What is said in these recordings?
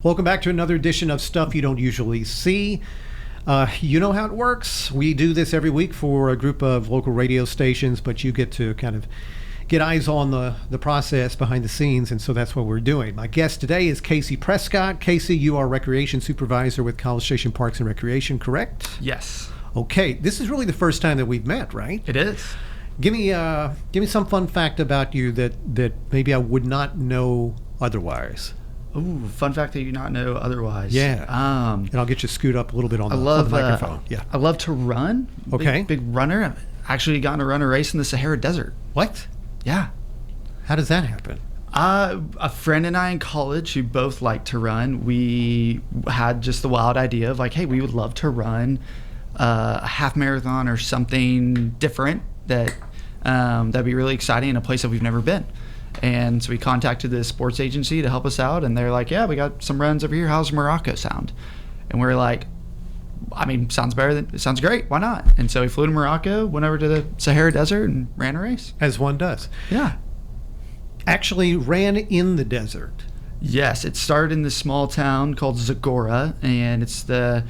Welcome back to another edition of Stuff You Don't Usually See. You know how it works. We do this every week for a group of local radio stations, but you get to kind of get eyes on the process behind the scenes, and so that's what we're doing. My guest today is Casey Prescott. Casey, you are Recreation Supervisor with College Station Parks and Recreation, correct? Yes. Okay, this is really the first time that we've met, right? It is. Give me some fun fact about you that maybe I would not know otherwise. Ooh, fun fact that you not know otherwise. Yeah. And I'll get you scoot up a little bit on the microphone. Yeah. I love to run. Okay. Big runner. I've actually gotten to run a race in the Sahara Desert. What? Yeah. How does that happen? A friend and I in college who both like to run, we had just the wild idea of like, hey, we would love to run a half marathon or something different that'd be really exciting in a place that we've never been. And so we contacted the sports agency to help us out, and they're like, yeah, we got some runs over here. How's Morocco sound? And we're like, I mean, sounds great. Why not? And so we flew to Morocco, went over to the Sahara Desert, and ran a race. As one does. Yeah. Actually ran in the desert. Yes, it started in this small town called Zagora, and it's a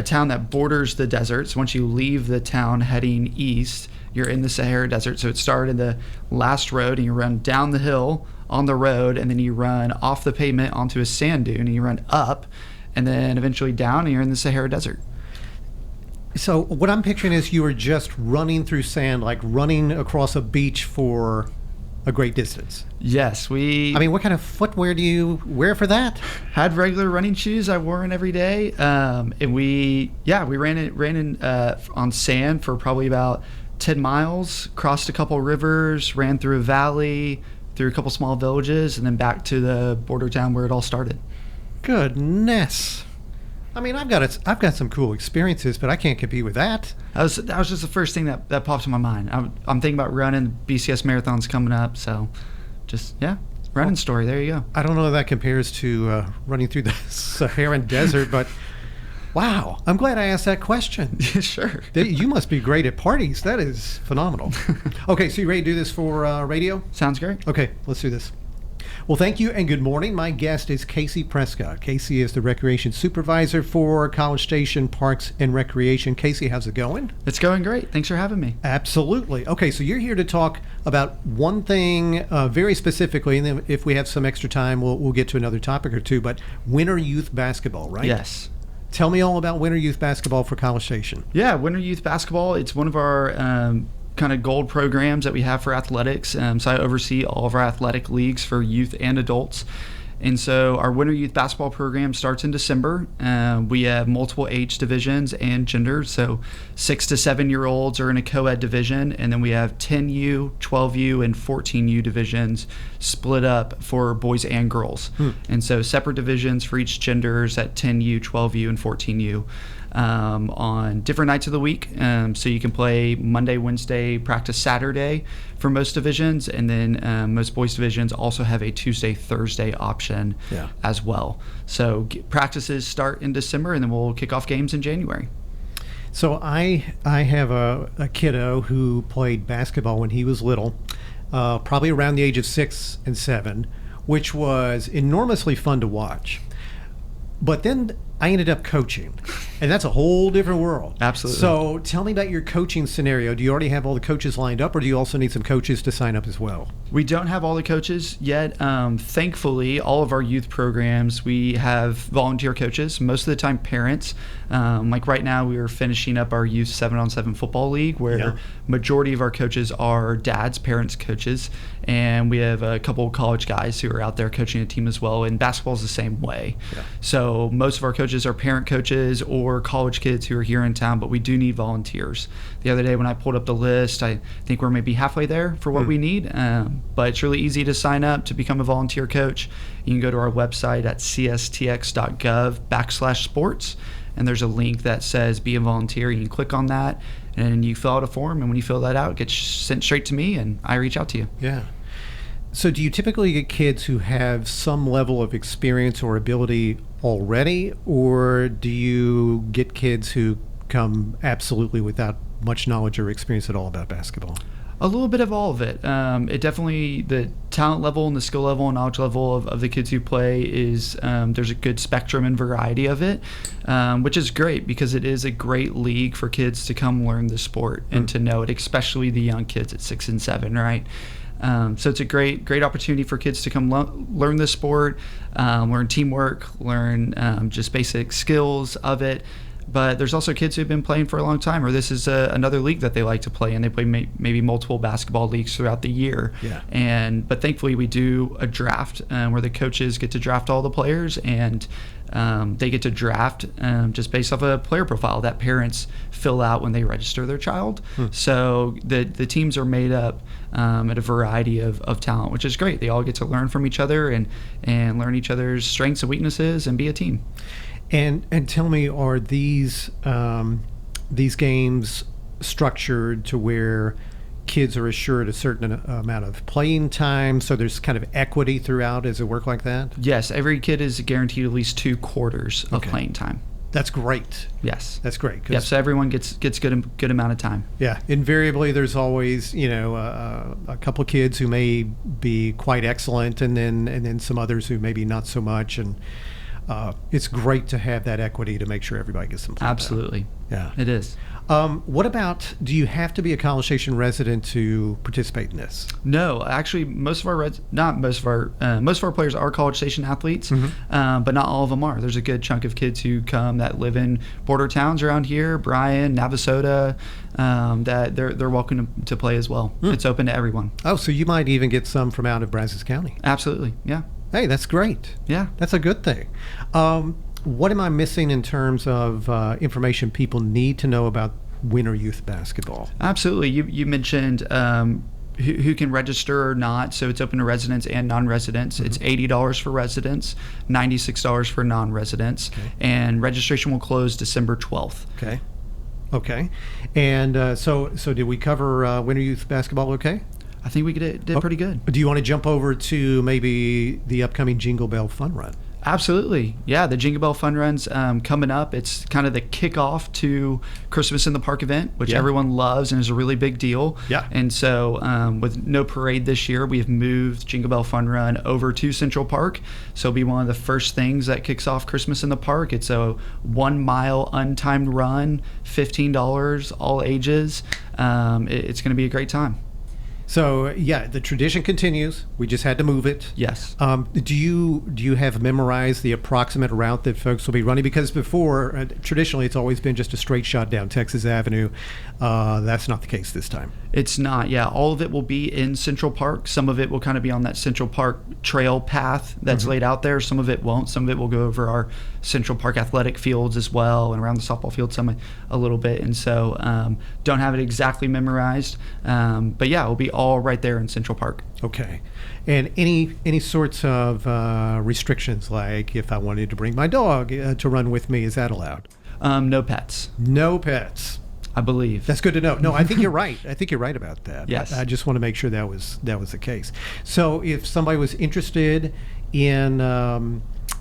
town that borders the desert. So once you leave the town heading east, you're in the Sahara Desert. So it started in the last road, and you run down the hill on the road, and then you run off the pavement onto a sand dune, and you run up, and then eventually down, and you're in the Sahara Desert. So what I'm picturing is you were just running through sand, like running across a beach for a great distance. Yes, what kind of footwear do you wear for that? Had regular running shoes. I wore them every day, and we ran in on sand for probably about 10 miles, crossed a couple rivers, ran through a valley, through a couple small villages, and then back to the border town where it all started. Goodness. I mean, I've got some cool experiences, but I can't compete with that. That was just the first thing that popped in my mind. I'm thinking about running. BCS marathon's coming up, so running story. There you go. I don't know if that compares to running through the Saharan desert, but wow, I'm glad I asked that question. Sure. You must be great at parties. That is phenomenal. Okay, so you ready to do this for radio? Sounds great. Okay, let's do this. Well, thank you and good morning. My guest is Casey Prescott. Casey is the Recreation Supervisor for College Station Parks and Recreation. Casey, how's it going? It's going great. Thanks for having me. Absolutely. Okay, so you're here to talk about one thing very specifically, and then if we have some extra time, we'll get to another topic or two, but Winter Youth Basketball, right? Yes. Tell me all about Winter Youth Basketball for College Station. Yeah, Winter Youth Basketball, it's one of our kind of gold programs that we have for athletics. So I oversee all of our athletic leagues for youth and adults. And so our Winter Youth Basketball program starts in December. We have multiple age divisions and genders. So 6 to 7 year olds are in a co-ed division. And then we have 10U, 12U, and 14U divisions split up for boys and girls. And so separate divisions for each genders at 10U, 12U, and 14U. On different nights of the week. So you can play Monday, Wednesday, practice Saturday for most divisions, and then most boys divisions also have a Tuesday, Thursday option as well. So practices start in December, and then we'll kick off games in January. So I have a kiddo who played basketball when he was little, probably around the age of 6 and 7, which was enormously fun to watch. But then I ended up coaching, and that's a whole different world. Absolutely. So tell me about your coaching scenario. Do you already have all the coaches lined up, or do you also need some coaches to sign up as well? We don't have all the coaches yet. Thankfully, all of our youth programs, we have volunteer coaches, most of the time parents. Like right now, we are finishing up our youth 7-on-7 football league, where majority of our coaches are dads, parents, coaches. And we have a couple of college guys who are out there coaching a team as well. And basketball is the same way. Yeah. So most of our coaches are parent coaches or college kids who are here in town, but we do need volunteers. The other day when I pulled up the list, I think we're maybe halfway there for what we need. But it's really easy to sign up to become a volunteer coach. You can go to our website at cstx.gov/sports, and there's a link that says be a volunteer. You can click on that, and you fill out a form, and when you fill that out, it gets sent straight to me, and I reach out to you. Yeah. So do you typically get kids who have some level of experience or ability already, or do you get kids who come absolutely without much knowledge or experience at all about basketball? A little bit of all of it. It definitely, the talent level and the skill level and knowledge level of the kids who play is there's a good spectrum and variety of it, which is great because it is a great league for kids to come learn the sport and to know it, especially the young kids at 6 and 7, right? So it's a great opportunity for kids to come learn the sport, learn teamwork, learn just basic skills of it. But there's also kids who've been playing for a long time, or this is another league that they like to play, and they play maybe multiple basketball leagues throughout the year. Yeah. But thankfully we do a draft where the coaches get to draft all the players, and they get to draft just based off a player profile that parents fill out when they register their child. So the teams are made up at a variety of talent, which is great. They all get to learn from each other and learn each other's strengths and weaknesses and be a team. And tell me, are these games structured to where kids are assured a certain amount of playing time, so there's kind of equity throughout? Does it work like that? Yes, every kid is guaranteed at least 2 quarters of playing time. That's great. Yes, that's great. Yeah, so everyone gets good amount of time. Yeah, invariably there's always a couple of kids who may be quite excellent, and then some others who maybe not so much, and it's great to have that equity to make sure everybody gets some play. Absolutely. Yeah, it is. What about, do you have to be a College Station resident to participate in this? No, actually, most of our players are College Station athletes, but not all of them are. There's a good chunk of kids who come that live in border towns around here, Bryan, Navasota, that they're welcome to play as well. It's open to everyone. Oh, so you might even get some from out of Brazos County. Absolutely, yeah. Hey, that's great. Yeah. That's a good thing. What am I missing in terms of information people need to know about winter youth basketball? Absolutely. You mentioned who can register or not. So it's open to residents and non-residents. It's $80 for residents, $96 for non-residents, and registration will close December 12th. Okay. And so did we cover winter youth basketball okay? I think we did pretty good. Do you want to jump over to maybe the upcoming Jingle Bell Fun Run? Absolutely. Yeah, the Jingle Bell Fun Run's coming up. It's kind of the kickoff to Christmas in the Park event, which everyone loves and is a really big deal. Yeah. And so with no parade this year, we have moved Jingle Bell Fun Run over to Central Park. So it'll be one of the first things that kicks off Christmas in the Park. It's a 1 mile untimed run, $15, all ages. It's going to be a great time. So yeah, the tradition continues. We just had to move it. Yes. Do you have memorized the approximate route that folks will be running? Because before, traditionally, it's always been just a straight shot down Texas Avenue. That's not the case this time. It's not. Yeah, all of it will be in Central Park. Some of it will kind of be on that Central Park trail path that's laid out there. Some of it won't. Some of it will go over our Central Park athletic fields as well, and around the softball field some a little bit. And so don't have it exactly memorized, but yeah, it will be all right there in Central Park. Okay. And any sorts of restrictions, like if I wanted to bring my dog to run with me, is that allowed? No pets. No pets. I believe. That's good to know. No, I think you're right. I think you're right about that. Yes. I just want to make sure that was the case. So if somebody was interested in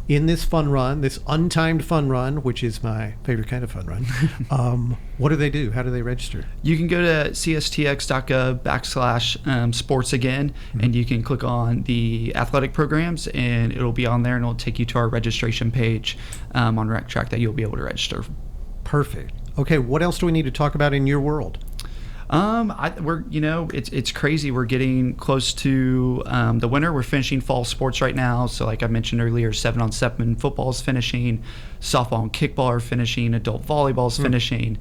this fun run, this untimed fun run, which is my favorite kind of fun run, what do they do? How do they register? You can go to cstx.gov/sports again, and you can click on the athletic programs, and it'll be on there, and it'll take you to our registration page on Rec Track that you'll be able to register. Perfect. Okay, what else do we need to talk about in your world? It's crazy. We're getting close to the winter. We're finishing fall sports right now. So like I mentioned earlier, 7-on-7 football is finishing, softball and kickball are finishing, adult volleyball is finishing,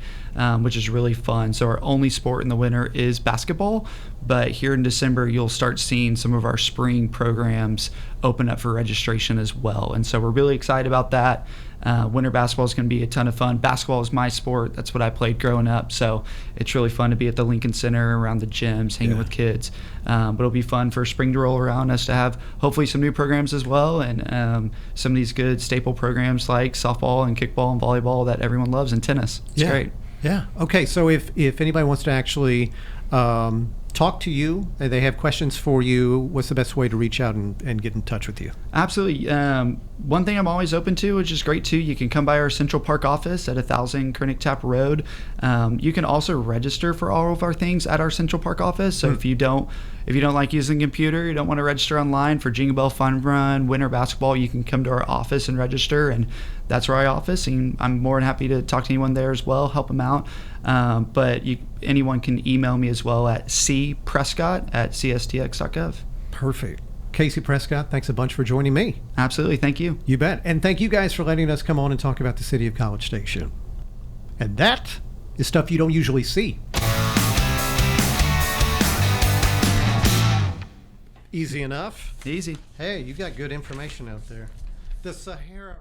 which is really fun. So our only sport in the winter is basketball, but here in December, you'll start seeing some of our spring programs open up for registration as well. And so we're really excited about that. Winter basketball is going to be a ton of fun. Basketball is my sport. That's what I played growing up. So it's really fun to be at the Lincoln Center, around the gyms, hanging with kids. But it'll be fun for spring to roll around, us to have hopefully some new programs as well, and some of these good staple programs like softball and kickball and volleyball that everyone loves, and tennis. It's great. Yeah. Okay. So if anybody wants to actually talk to you, and they have questions for you, what's the best way to reach out and get in touch with you? Absolutely. One thing I'm always open to, which is great too, you can come by our Central Park office at 1000 Koenig Tap Road. You can also register for all of our things at our Central Park office. So if you don't like using a computer, you don't want to register online for Jingle Bell Fun Run, winter basketball, you can come to our office and register, and that's our office, and I'm more than happy to talk to anyone there as well, help them out. But anyone can email me as well at cprescott@cstx.gov. Perfect. Casey Prescott, thanks a bunch for joining me. Absolutely. Thank you. You bet. And thank you guys for letting us come on and talk about the city of College Station. And that is stuff you don't usually see. Easy enough. Easy. Hey, you got good information out there. The Sahara